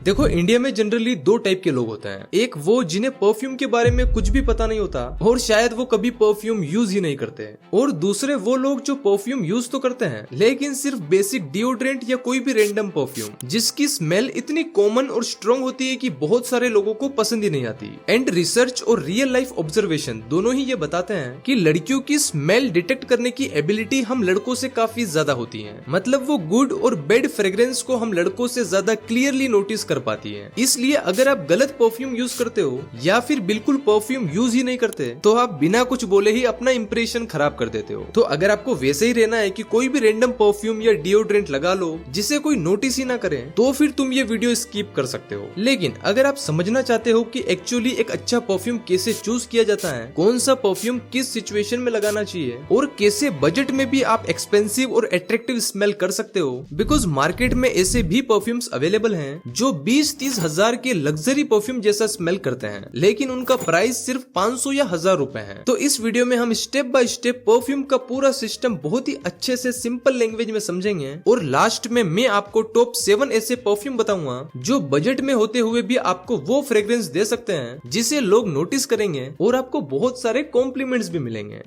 देखो, इंडिया में जनरली दो टाइप के लोग होते हैं। एक वो जिन्हें परफ्यूम के बारे में कुछ भी पता नहीं होता और शायद वो कभी परफ्यूम यूज ही नहीं करते, और दूसरे वो लोग जो परफ्यूम यूज तो करते हैं लेकिन सिर्फ बेसिक डिओड्रेंट या कोई भी रैंडम परफ्यूम जिसकी स्मेल इतनी कॉमन और स्ट्रॉन्ग होती है कि बहुत सारे लोगों को पसंद ही नहीं आती। एंड रिसर्च और रियल लाइफ ऑब्जर्वेशन दोनों ही ये बताते हैं कि लड़कियों की स्मेल डिटेक्ट करने की एबिलिटी हम लड़कों से काफी ज्यादा होती है। मतलब वो गुड और बैड फ्रेग्रेंस को हम लड़कों से ज्यादा क्लियरली नोटिस कर पाती है। इसलिए अगर आप गलत परफ्यूम यूज करते हो या फिर बिल्कुल परफ्यूम यूज ही नहीं करते तो आप बिना कुछ बोले ही अपना इंप्रेशन खराब कर देते हो। तो अगर आपको वैसे ही रहना है कि कोई भी रैंडम परफ्यूम या डिओड्रेंट लगा लो जिसे कोई नोटिस ही ना करे, तो फिर तुम ये वीडियो स्किप कर सकते हो। लेकिन अगर आप समझना चाहते हो कि एक्चुअली एक अच्छा परफ्यूम कैसे चूज किया जाता है, कौन सा परफ्यूम किस सिचुएशन में लगाना चाहिए और कैसे बजट में भी आप एक्सपेंसिव और अट्रैक्टिव स्मेल कर सकते हो, बिकॉज मार्केट में ऐसे भी परफ्यूम्स अवेलेबल हैं जो 20-30 हजार के लग्जरी परफ्यूम जैसा स्मेल करते हैं लेकिन उनका प्राइस सिर्फ 500 या 1000 रुपए है। तो इस वीडियो में हम स्टेप बाय स्टेप परफ्यूम का पूरा सिस्टम बहुत ही अच्छे से सिंपल लैंग्वेज में समझेंगे और लास्ट में मैं आपको टॉप 7 ऐसे परफ्यूम बताऊंगा जो बजट में होते हुए भी आपको वो फ्रेग्रेंस दे सकते हैं जिसे लोग नोटिस करेंगे और आपको बहुत सारे कॉम्प्लीमेंट्स भी मिलेंगे।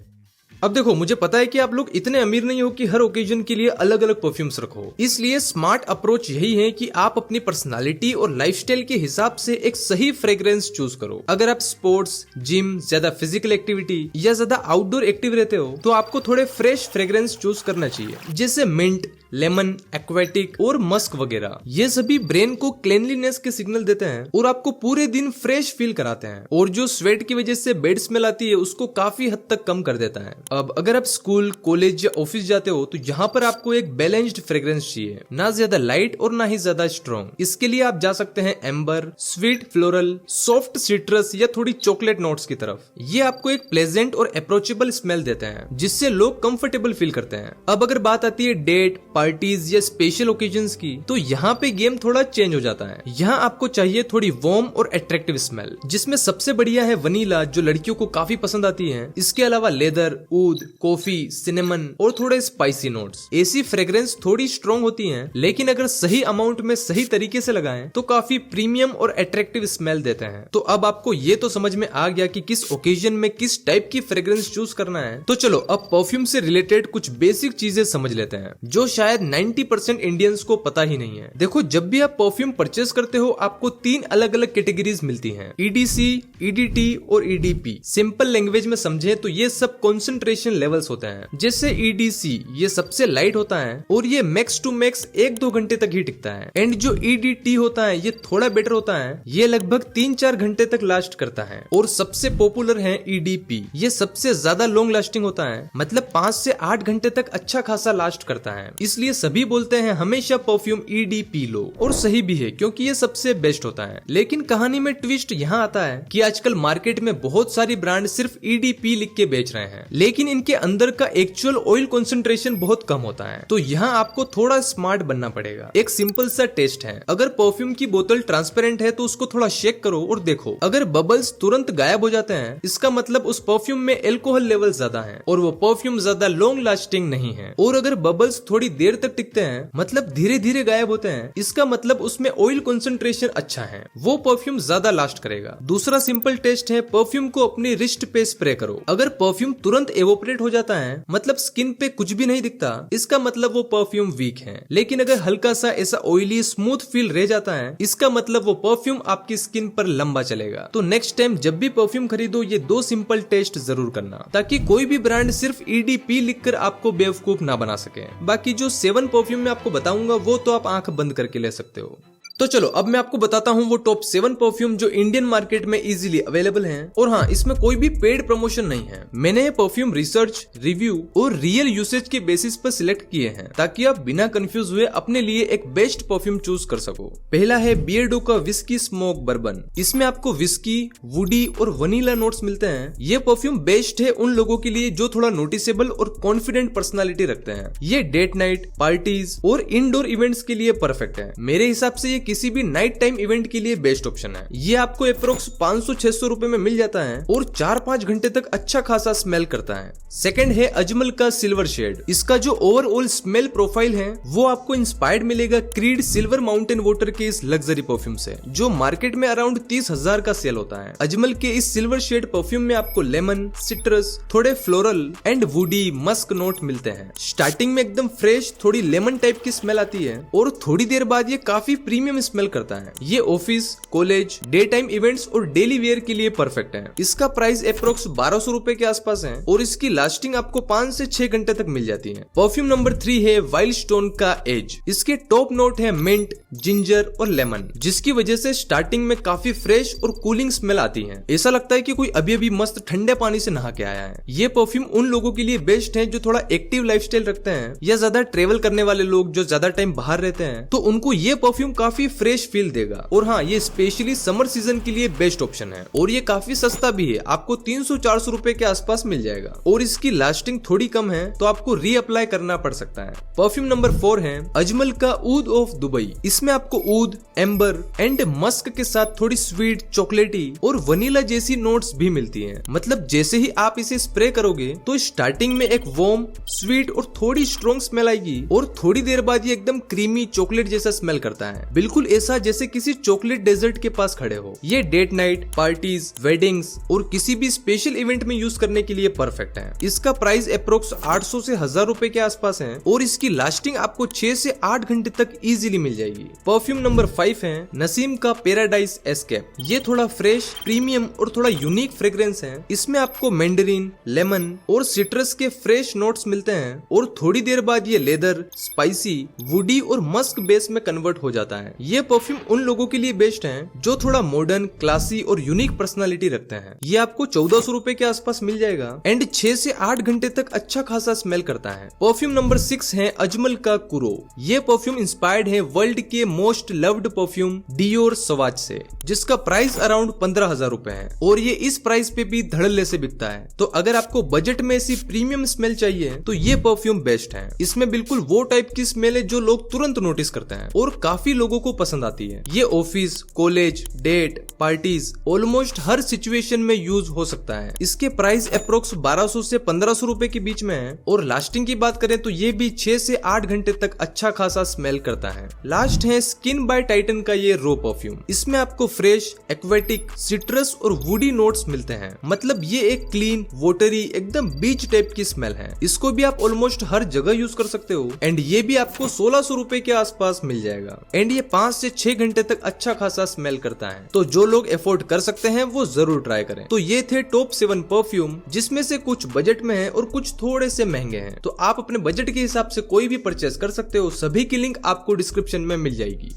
अब देखो, मुझे पता है कि आप लोग इतने अमीर नहीं हो कि हर ओकेजन के लिए अलग अलग परफ्यूम्स रखो, इसलिए स्मार्ट अप्रोच यही है कि आप अपनी पर्सनालिटी और लाइफस्टाइल के हिसाब से एक सही फ्रेग्रेंस चूज करो। अगर आप स्पोर्ट्स, जिम, ज्यादा फिजिकल एक्टिविटी या ज्यादा आउटडोर एक्टिव रहते हो तो आपको थोड़े फ्रेश फ्रेग्रेंस चूज करना चाहिए, जैसे मिंट, लेमन, एक्वेटिक और मस्क वगैरह। ये सभी ब्रेन को क्लीनलीनेस के सिग्नल देते हैं और आपको पूरे दिन फ्रेश फील कराते हैं, और जो स्वेट की वजह से बैड स्मेल आती है उसको काफी हद तक कम कर देता है। अब अगर आप स्कूल, कॉलेज या ऑफिस जाते हो तो यहाँ पर आपको एक बैलेंस्ड फ्रेग्रेंस चाहिए, ना ज्यादा लाइट और ना ही ज्यादा स्ट्रॉन्ग। इसके लिए आप जा सकते हैं amber, sweet floral, soft citrus या थोड़ी चॉकलेट नोट्स की तरफ। ये आपको एक प्लेजेंट और अप्रोचेबल स्मेल देते हैं जिससे लोग कंफर्टेबल फील करते हैं। अब अगर बात आती है डेट, पार्टीज या स्पेशल ओकेजन्स की, तो यहाँ पे गेम थोड़ा चेंज हो जाता है। यहाँ आपको चाहिए थोड़ी वार्म और अट्रैक्टिव स्मेल, जिसमें सबसे बढ़िया है वनीला जो लड़कियों को काफी पसंद आती है। इसके अलावा लेदर, ऊद, कॉफी, सिनेमन और थोड़े स्पाइसी नोट्स। ऐसी फ्रेग्रेंस थोड़ी स्ट्रॉन्ग होती हैं, लेकिन अगर सही अमाउंट में सही तरीके से लगाएं तो काफी प्रीमियम और अट्रैक्टिव स्मेल देते हैं। तो अब आपको ये तो समझ में आ गया कि किस ओकेजन में किस टाइप की फ्रेग्रेंस चूज करना है। तो चलो अब परफ्यूम से रिलेटेड कुछ बेसिक चीजें समझ लेते हैं जो शायद 90% इंडियंस को पता ही नहीं है। देखो, जब भी आप परफ्यूम परचेस करते हो आपको 3 अलग अलग कैटेगरीज मिलती हैं, EDC, EDT और EDP। सिंपल लैंग्वेज में समझे तो ये सब कंसंट्रेशन लेवल्स होते हैं। जैसे EDC ये सबसे लाइट होता है और ये मैक्स टू मैक्स 1-2 घंटे तक ही टिकता है। एंड जो EDT होता है ये थोड़ा बेटर होता है, ये लगभग 3-4 घंटे तक लास्ट करता है। और सबसे पॉपुलर है EDP, ये सबसे ज्यादा लॉन्ग लास्टिंग होता है, मतलब 5 से 8 घंटे तक अच्छा खासा लास्ट करता है। इसलिए सभी बोलते हैं हमेशा परफ्यूम EDP लो, और सही भी है क्योंकि ये सबसे बेस्ट होता है। लेकिन कहानी में ट्विस्ट यहाँ आता है कि आजकल मार्केट में बहुत सारी ब्रांड सिर्फ EDP लिख के बेच रहे हैं, लेकिन इनके अंदर का एक्चुअल ऑयल कंसंट्रेशन बहुत कम होता है। तो यहाँ आपको थोड़ा स्मार्ट बनना पड़ेगा। एक सिंपल सा टेस्ट है, अगर परफ्यूम की बोतल ट्रांसपेरेंट है तो उसको थोड़ा शेक करो और देखो, अगर बबल्स तुरंत गायब हो जाते हैं इसका मतलब उस परफ्यूम में एल्कोहल लेवल ज्यादा है और वो परफ्यूम ज्यादा लॉन्ग लास्टिंग नहीं है। और अगर बबल्स थोड़ी देर तक टिकते हैं, मतलब धीरे धीरे गायब होते हैं, इसका मतलब उसमें ऑयल कंसंट्रेशन अच्छा है, वो परफ्यूम ज्यादा लास्ट करेगा। दूसरा सिंपल टेस्ट है, परफ्यूम को अपनी रिस्ट पे स्प्रे करो। अगर परफ्यूम तुरंत एवोपरेट हो जाता है, मतलब स्किन पे कुछ भी नहीं दिखता, इसका मतलब वो परफ्यूम वीक है। लेकिन अगर हल्का सा ऐसा ऑयली स्मूथ फील रह जाता है, इसका मतलब वो परफ्यूम आपकी स्किन पर लंबा चलेगा। तो नेक्स्ट टाइम जब भी परफ्यूम खरीदो ये 2 सिंपल टेस्ट जरूर करना, ताकि कोई भी ब्रांड सिर्फ EDP लिखकर आपको बेवकूफ ना बना सके। बाकी जो 7 परफ्यूम मैं आपको बताऊंगा वो तो आप आंख बंद करके ले सकते हो। तो चलो अब मैं आपको बताता हूँ वो टॉप 7 परफ्यूम जो इंडियन मार्केट में इजीली अवेलेबल हैं। और हाँ, इसमें कोई भी पेड प्रमोशन नहीं है। मैंने ये परफ्यूम रिसर्च, रिव्यू और रियल यूसेज के बेसिस पर सिलेक्ट किए हैं ताकि आप बिना कंफ्यूज हुए अपने लिए एक बेस्ट परफ्यूम चूज कर सको। पहला है बियर्डो का विस्की स्मोक बर्बन। इसमें आपको विस्की, वुडी और वनीला नोट्स मिलते हैं। ये परफ्यूम बेस्ट है उन लोगों के लिए जो थोड़ा नोटिसेबल और कॉन्फिडेंट पर्सनालिटी रखते हैं। ये डेट नाइट, पार्टीज और इंडोर इवेंट्स के लिए परफेक्ट है। मेरे हिसाब से ये किसी भी नाइट टाइम इवेंट के लिए बेस्ट ऑप्शन है। ये आपको अप्रोक्स 500-600 रुपए में मिल जाता है और 4-5 घंटे तक अच्छा खासा स्मेल करता है। सेकंड है अजमल का सिल्वर शेड। इसका जो ओवरऑल स्मेल प्रोफाइल है वो आपको इंस्पायर्ड मिलेगा क्रीड सिल्वर माउंटेन वाटर के इस लग्जरी परफ्यूम से, जो मार्केट में अराउंड 30,000 का सेल होता है। अजमल के इस सिल्वर शेड परफ्यूम में आपको लेमन, सिट्रस, थोड़े floral and woody Musk note मिलते हैं। स्टार्टिंग में एकदम फ्रेश थोड़ी लेमन टाइप की स्मेल आती है और थोड़ी देर बाद ये काफी प्रीमियम स्मेल करता है। ये office, college, day time events और डेली वेयर के लिए परफेक्ट है। इसका प्राइस अप्रोक्स 1200 रुपए के आसपास है और इसकी लास्टिंग आपको 5 से 6 घंटे तक मिल जाती है। परफ्यूम नंबर 3 है वाइल्ड स्टोन का एज। इसके टॉप नोट है मिंट, जिंजर और लेमन, जिसकी वजह से स्टार्टिंग में काफी फ्रेश और कूलिंग स्मेल आती है। ऐसा लगता है कि कोई अभी अभी मस्त ठंडे पानी से नहा के आया है। ये परफ्यूम उन लोगों के लिए बेस्ट है जो थोड़ा एक्टिव लाइफस्टाइल रखते हैं या ज्यादा ट्रेवल करने वाले लोग जो ज्यादा टाइम बाहर रहते हैं, तो उनको ये परफ्यूम काफी फ्रेश फील देगा। और हाँ, ये स्पेशली समर सीजन के लिए बेस्ट ऑप्शन है और ये काफी सस्ता भी है, आपको 300-400 रुपए के आसपास मिल जाएगा और इसकी लास्टिंग थोड़ी कम है तो आपको रीअप्लाई करना पड़ सकता है। परफ्यूम नंबर 4 है अजमल का ऊद ऑफ दुबई। इसमें आपको ऊद, एम्बर एंड मस्क के साथ थोड़ी स्वीट, चॉकलेटी और वनीला जैसी नोट्स भी मिलती हैं। मतलब जैसे ही आप इसे स्प्रे करोगे तो स्टार्टिंग में एक वार्म, स्वीट और थोड़ी स्ट्रॉन्ग स्मेल आएगी और थोड़ी देर बाद ये एकदम क्रीमी चॉकलेट जैसा स्मेल करता है, बिल्कुल ऐसा जैसे किसी चॉकलेट डेजर्ट के पास खड़े हो। ये डेट नाइट, पार्टीज, वेडिंग्स और किसी भी स्पेशल इवेंट में यूज करने के लिए परफेक्ट है। इसका प्राइस अप्रोक्स 800 से 1000 रुपए के आसपास है और इसकी लास्टिंग आपको 6 से 8 घंटे तक इजीली मिल जाएगी। परफ्यूम नंबर 5 है नसीम का पैराडाइज एस्केप। ये थोड़ा फ्रेश, प्रीमियम और थोड़ा यूनिक फ्रेग्रेंस है। इसमें आपको मैंडरीन, लेमन और सिट्रस के फ्रेश नोट्स मिलते हैं और थोड़ी देर बाद ये लेदर, स्पाइसी, वुडी और मस्क बेस में कन्वर्ट हो जाता है। ये परफ्यूम उन लोगों के लिए बेस्ट है जो थोड़ा मॉडर्न, क्लासी और यूनिक पर्सनालिटी रखते हैं। ये आपको 1400 रुपए के आसपास मिल जाएगा एंड 6 से 8 घंटे तक अच्छा खासा स्मेल करता है। परफ्यूम नंबर 6 है अजमल का कुरो। ये परफ्यूम इंस्पायर्ड है वर्ल्ड के मोस्ट लव्ड परफ्यूम डियोर सवाज से, जिसका प्राइस अराउंड 15,000 रुपए है और ये इस प्राइस पे भी धड़ल्ले से बिकता है। तो अगर आपको बजट में ऐसी प्रीमियम स्मेल चाहिए तो ये परफ्यूम बेस्ट है। इसमें बिल्कुल वो टाइप की स्मेल है जो लोग तुरंत नोटिस करते हैं और काफी लोगों को पसंद आती है। ये office, college, date, parties, almost हर सिचुएशन में यूज हो सकता है। इसके प्राइस अप्रोक्स 1200 से 1500 रुपए के बीच में है और लास्टिंग की बात करें तो ये भी 6 से 8 घंटे तक अच्छा खासा स्मेल करता है। लास्ट है स्किन बाय टाइटन का ये रो परफ्यूम। इसमें आपको फ्रेश, एक्वेटिक, सिट्रस और वुडी नोट्स मिलते हैं। मतलब ये एक क्लीन, वोटरी, एकदम बीच टाइप की स्मेल है। इसको भी आप ऑलमोस्ट हर जगह यूज कर सकते हो एंड ये भी आपको 1600 रुपए के आसपास मिल जाएगा एंड ये 5 से 6 घंटे तक अच्छा खासा स्मेल करता है। तो जो लोग अफोर्ड कर सकते हैं वो जरूर ट्राई करें। तो ये थे टॉप 7 परफ्यूम, जिसमें से कुछ बजट में है और कुछ थोड़े से महंगे हैं। तो आप अपने बजट के हिसाब से कोई भी परचेस कर सकते हो। सभी की लिंक आपको डिस्क्रिप्शन में मिल जाएगी।